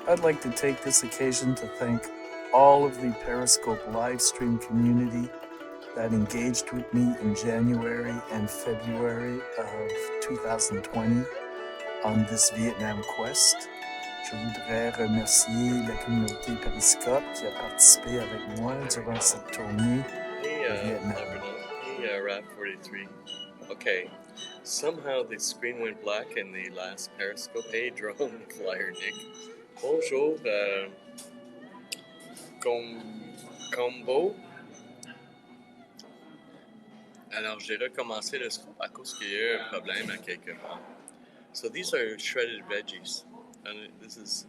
I'd like to take this occasion to thank all of the Periscope live stream community that engaged with me in January and February of 2020 on this Vietnam quest. Je voudrais remercier la communauté Periscope qui a participé avec moi durant cette tournée Hey, au Vietnam. Labrador. Hey, Rap43. Okay, somehow the screen went black in the last Periscope. Hey, drone flyer Nick. Bonjour, combo. Alors, j'ai recommencé le scope à cause qu'il y a eu un problème à quelque part. So these are shredded veggies, and this is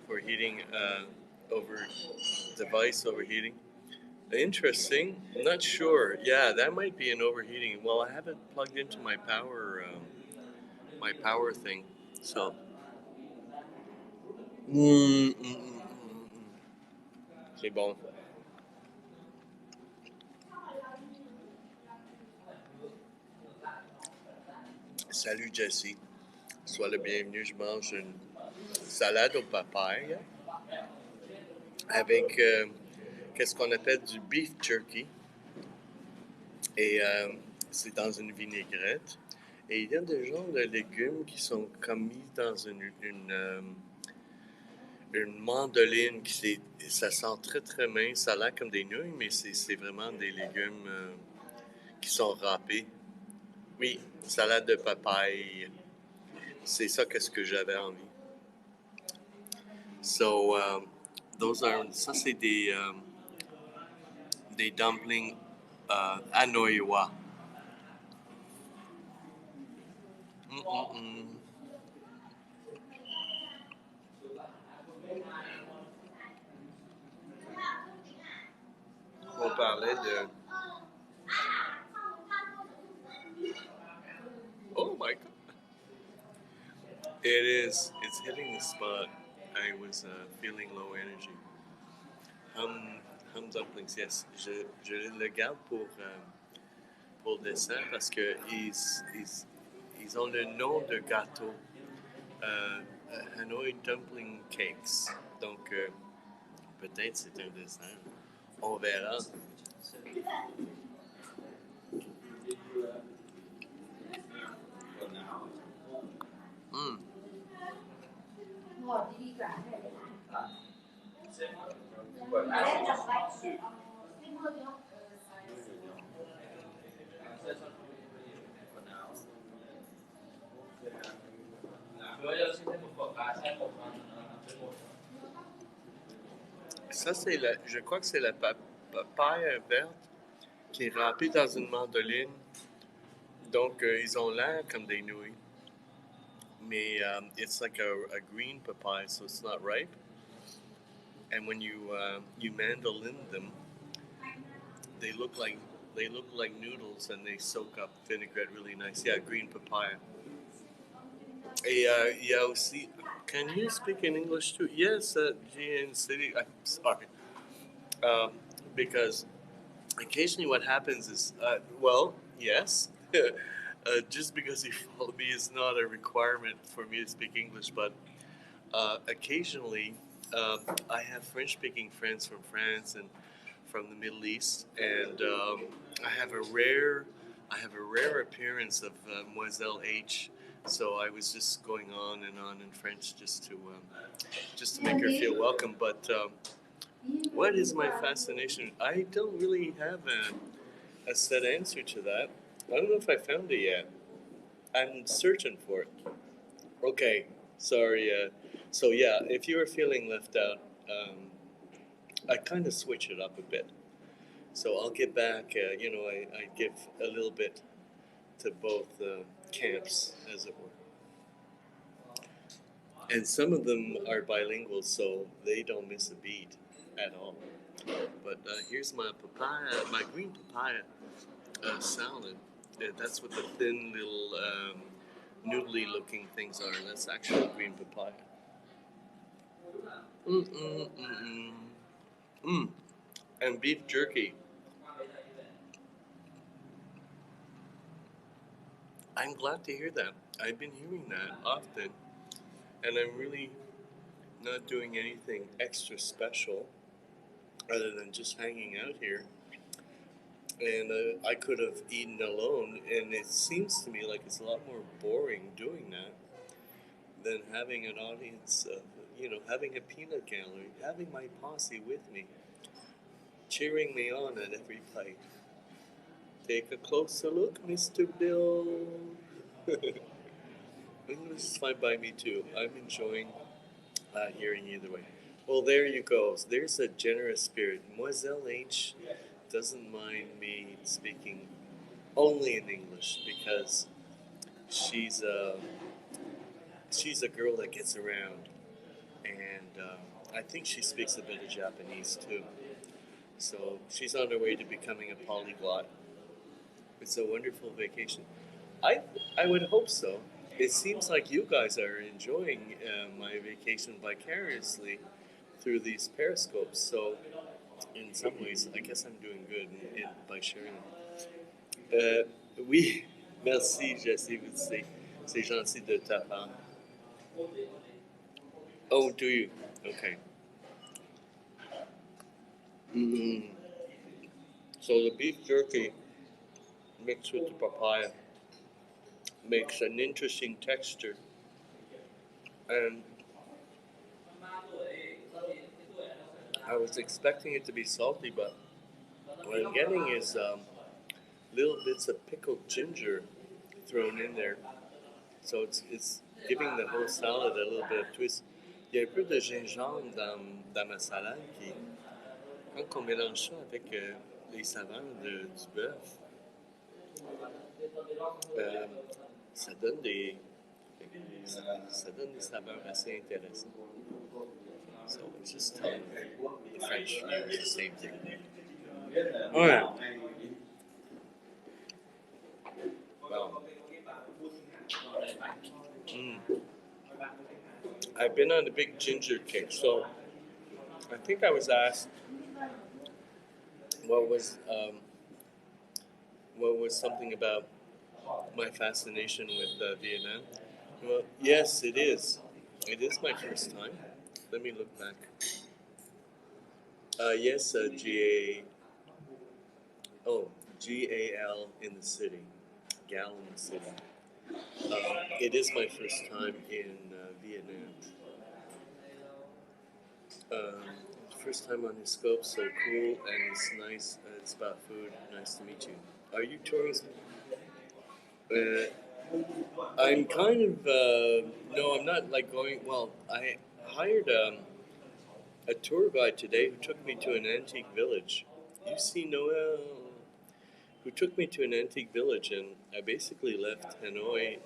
for heating over device overheating. Interesting. Not sure. Yeah, that might be an overheating. Well, I have it plugged into my power thing. So. C'est bon. Salut Jesse. Sois le bienvenu. Je mange une salade au papaye avec qu'est-ce qu'on appelle du beef jerky. Et c'est dans une vinaigrette. Et il y a des genres de légumes qui sont comme mis dans une mandoline ça sent très très mince, ça a l'air comme des nouilles, mais c'est vraiment des légumes qui sont râpés. Oui, salade de papaye. C'est ça qu'est-ce que j'avais envie. So, ça c'est des dumplings hanoïois. Mm-mm-mm. On parlait de... Oh my god. It is. It's hitting the spot. I was feeling low energy. Hum dumplings, yes. Je le garde pour le dessert parce que ils ont le nom de gâteau. Hanoi Dumpling Cakes. Donc, peut-être c'est un dessert. On verra. Mm. Ça, je crois que c'est la papaye verte qui est râpée dans une mandoline. Donc, ils ont l'air comme des nouilles. Mais it's like a green papaya, so it's not ripe. And when you mandolin them, they look like noodles, and they soak up vinaigrette really nice. Yeah, green papaya. Et il y a aussi. Can you speak in English too? Yes, GN City. I'm sorry. Because occasionally what happens is, well, yes, just because you follow me is not a requirement for me to speak English, but occasionally I have French-speaking friends from France and from the Middle East, and I have a rare appearance of Moselle H. So I was just going on in French just to make her feel welcome. But what is my fascination? I don't really have a set answer to that. I don't know if I found it yet. I'm searching for it. Okay, sorry. So yeah, if you are feeling left out, I kind of switch it up a bit. So I'll get back. I give a little bit to both camps, as it were. And some of them are bilingual, so they don't miss a beat at all. But here's my papaya, my green papaya salad. That's what the thin little noodly looking things are. That's actually green papaya. And beef jerky. I'm glad to hear that. I've been hearing that often, and I'm really not doing anything extra special other than just hanging out here. And I could have eaten alone, and it seems to me like it's a lot more boring doing that than having an audience, having a peanut gallery, having my posse with me, cheering me on at every bite. Take a closer look, Mr. Bill. English is fine by me too. I'm enjoying hearing either way. Well, there you go. There's a generous spirit. Moiselle H doesn't mind me speaking only in English because she's a she's a girl that gets around, and I think she speaks a bit of Japanese too. So she's on her way to becoming a polyglot. It's a wonderful vacation. I I would hope so. It seems like you guys are enjoying my vacation vicariously through these periscopes. So in some ways, I guess I'm doing good by sharing them. Oui, merci, Jessie. C'est gentil de ta part. Oh, do you? Okay. Mm. So the beef jerky mixed with the papaya makes an interesting texture, and I was expecting it to be salty, but what I'm getting is little bits of pickled ginger thrown in there. So it's giving the whole salad a little bit of twist. Il y a un peu de gingembre dans ma salade qui, quand on mélange ça avec les saveurs du bœuf, euh, ça donne des ça donne des saveurs assez intéressantes. So it's just telling the French use the same thing. Alright. Well, I've been on a big ginger kick, so I think I was asked what was something about my fascination with Vietnam. Well, yes, it is. It is my first time. Let me look back. Yes, GAL in the city. Gal in the city. It is my first time in Vietnam. First time on the scope, so cool, and it's nice. It's about food. Nice to meet you. Are you touring? I'm kind of no, I'm not like going. Well, I hired a tour guide today who took me to an antique village. You see Noel, who took me to an antique village, and I basically left Hanoi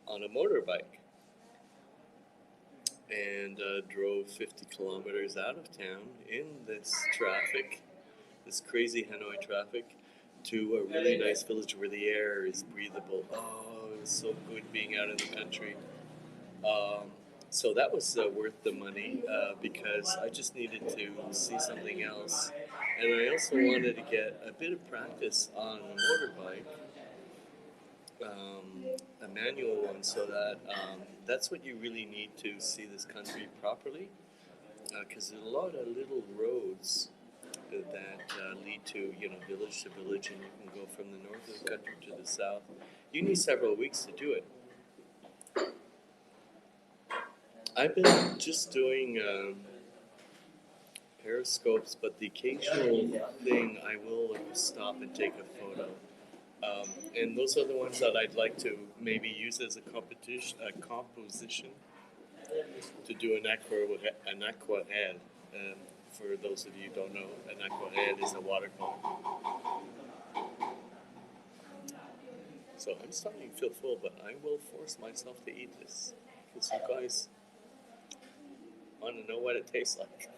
on a motorbike and drove 50 kilometers out of town in this traffic, this crazy Hanoi traffic, to a really nice village where the air is breathable. Oh, it was so good being out in the country. So that was worth the money because I just needed to see something else. And I also wanted to get a bit of practice on a motorbike, a manual one, so that that's what you really need to see this country properly. Because there's a lot of little roads that lead to village to village, and you can go from the north of the country to the south. You need several weeks to do it. I've been just doing periscopes, but the occasional thing I will stop and take a photo. And those are the ones that I'd like to maybe use as a composition to do an aquarelle. For those of you who don't know, an aquarelle is a watercolor. So I'm starting to feel full, but I will force myself to eat this because you guys want to know what it tastes like.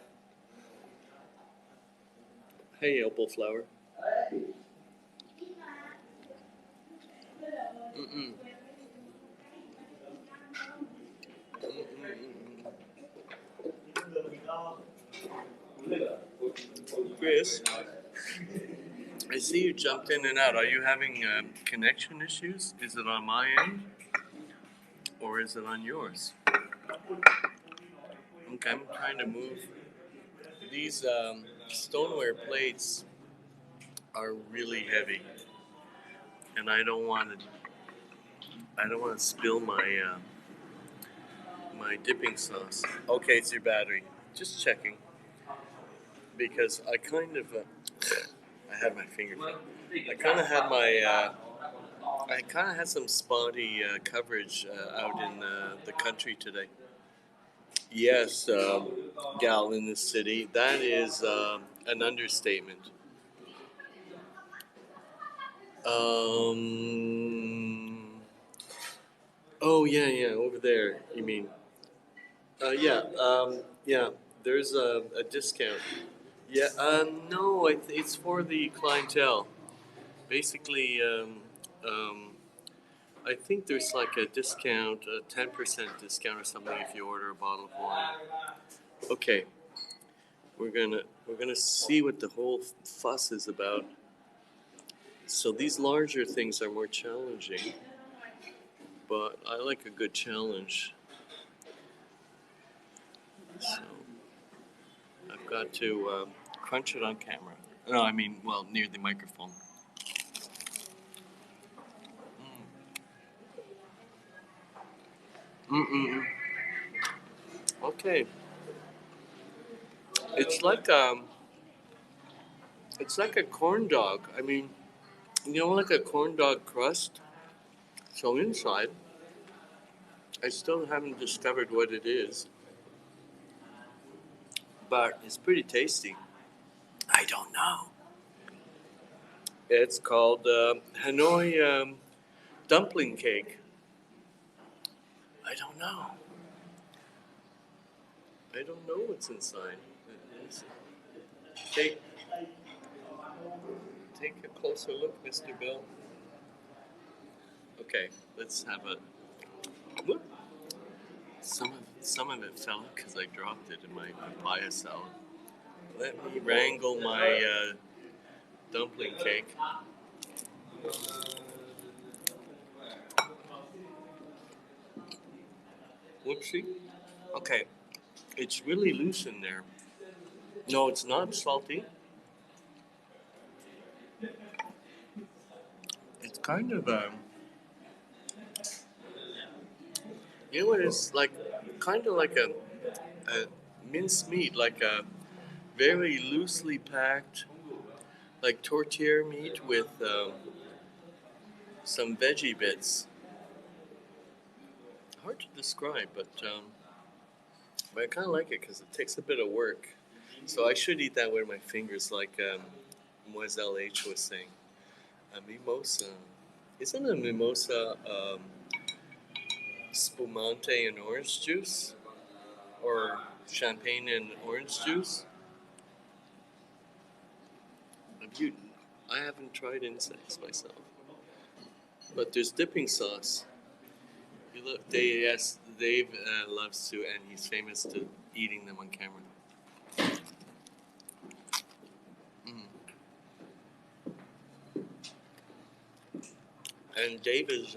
Hey, elbow flower. Mm-mm. Chris, I see you jumped in and out. Are you having connection issues? Is it on my end or is it on yours? Okay, I'm trying to move. These stoneware plates are really heavy, and I don't want to. I don't want to spill my dipping sauce. Okay, it's your battery. Just checking because I kind of. I have my finger. I kind of had my. I kind of had some spotty coverage out in the country today. Yes, gal in the city. That is an understatement. Um. Oh yeah, over there. You mean? Yeah. Yeah. There's a discount. Yeah. No, it's for the clientele. Basically, I think there's like a discount, a 10% discount or something if you order a bottle of wine. Okay, we're gonna see what the whole fuss is about. So these larger things are more challenging, but I like a good challenge. So I've got to crunch it on camera. No, I mean, well, near the microphone. Mm-mm. Okay, it's like it's like a corn dog. I mean, you know, like a corn dog crust. So inside, I still haven't discovered what it is, but it's pretty tasty. I don't know. It's called Hanoi dumpling cake. I don't know. I don't know what's inside. Take take a closer look, Mr. Bill. Okay, let's have a. Whoop. Some of it fell because I dropped it in my papaya salad. Let me wrangle my dumpling cake. Whoopsie. Okay, it's really loose in there. No, it's not salty. It's kind of you know what it's like, kind of like a minced meat, like a very loosely packed, like tortilla meat with some veggie bits. Hard to describe, but I kind of like it because it takes a bit of work. So I should eat that with my fingers, like Moiselle H was saying. A mimosa. Isn't a mimosa spumante and orange juice? Or champagne and orange juice? Have you, I haven't tried insects myself. But there's dipping sauce. You look, yes, Dave loves to, and he's famous to eating them on camera. Mm. And Dave is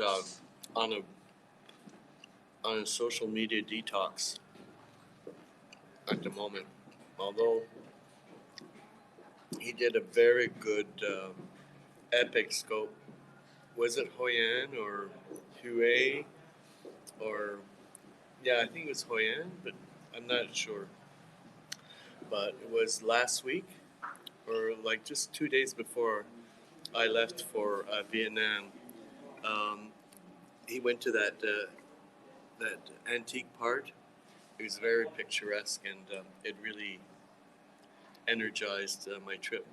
on a on a social media detox at the moment. Although he did a very good epic scope. Was it Hoi An or Hue or yeah, I think it was Hoi An, but I'm not sure. But it was last week or like just 2 days before I left for Vietnam. Um, he went to that antique part. It was very picturesque, and it really energized my trip.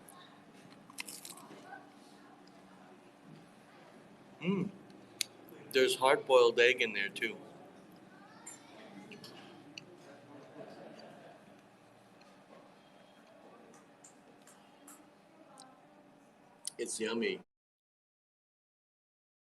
Mm. There's hard-boiled egg in there too. It's yummy.